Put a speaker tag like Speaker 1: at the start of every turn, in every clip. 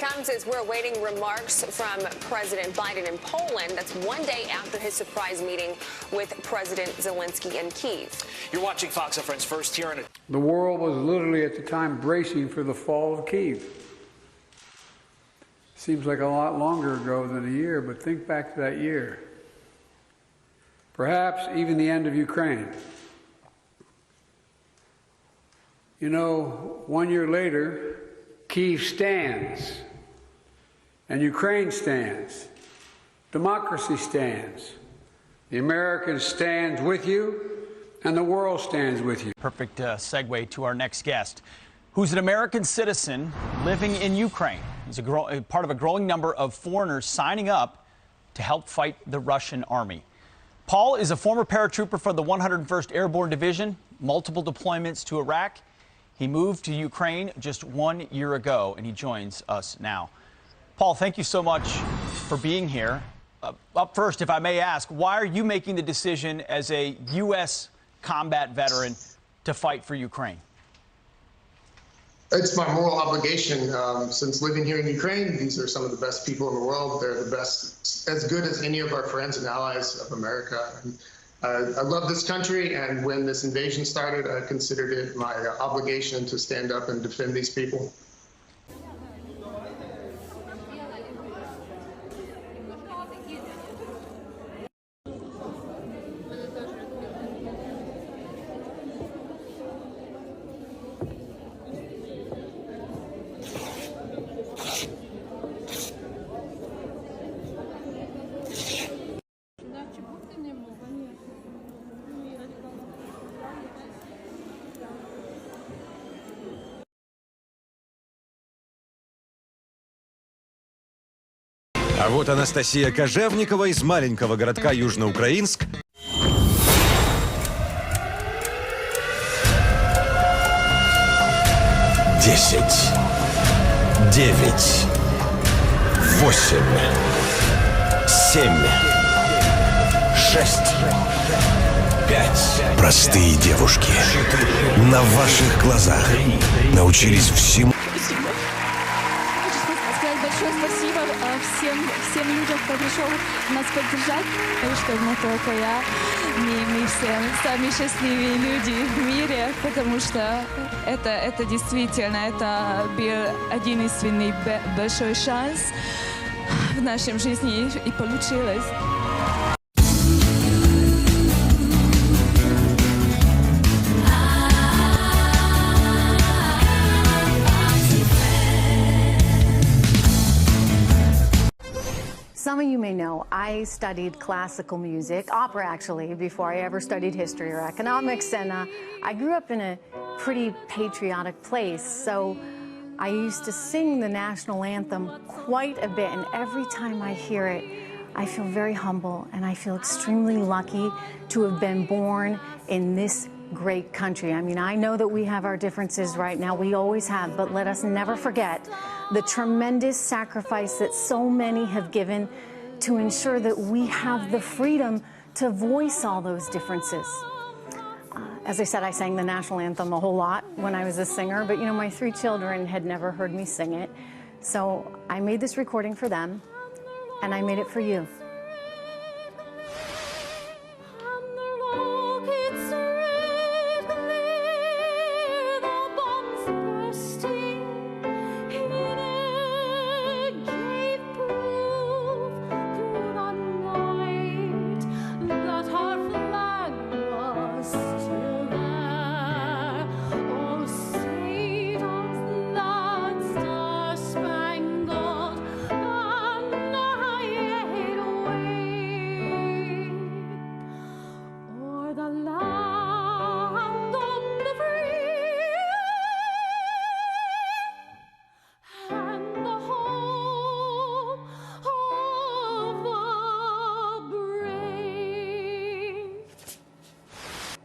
Speaker 1: comes as we're awaiting remarks from President Biden in Poland. That's one day after his surprise meeting with President Zelensky in Kyiv.
Speaker 2: You're watching Fox and Friends first here in it.
Speaker 3: The world was literally at the time bracing for the fall of Kyiv. Seems like a lot longer ago than a year, but think back to that year. Perhaps even the end of Ukraine. You know, 1 year later, Kyiv stands, and Ukraine stands. Democracy stands. The Americans stands with you, and the world stands with you.
Speaker 4: Perfect segue to our next guest, who's an American citizen living in Ukraine. He's a part of a growing number of foreigners signing up to help fight the Russian army. Paul is a former paratrooper for the 101st Airborne Division, multiple deployments to Iraq. He moved to Ukraine just 1 year ago, and he joins us now. Paul, thank you so much for being here. Up first, if I may ask, why are you making the decision as a U.S. combat veteran to fight for Ukraine?
Speaker 5: It's my moral obligation. Since living here in Ukraine, these are some of the best people in the world. They're the best, as good as any of our friends and allies of America. I love this country, and when this invasion started, I considered it my obligation to stand up and defend these people.
Speaker 6: А вот Анастасия Кожевникова из маленького городка Южноукраинск. Десять, 9, 8, 7, 6, 5. Простые девушки на ваших глазах научились всему.
Speaker 7: Большое спасибо всем людям, кто пришел нас поддержать, потому что не только я, мы все самые счастливые люди в мире, потому что это действительно, это был единственный большой шанс в нашей жизни, и получилось.
Speaker 8: Some of you may know I studied classical music, opera actually, before I ever studied history or economics, and I grew up in a pretty patriotic place, so I used to sing the national anthem quite a bit, and every time I hear it, I feel very humble, and I feel extremely lucky to have been born in this great country. I mean, I know that we have our differences right now, we always have, but let us never forget the tremendous sacrifice that so many have given to ensure that we have the freedom to voice all those differences. As I said, I sang the national anthem a whole lot when I was a singer, but you know, my 3 children had never heard me sing it. So I made this recording for them, and I made it for you.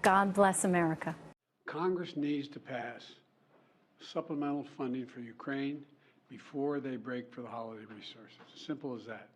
Speaker 8: God bless America.
Speaker 3: Congress needs to pass supplemental funding for Ukraine before they break for the holiday resources. As simple as that.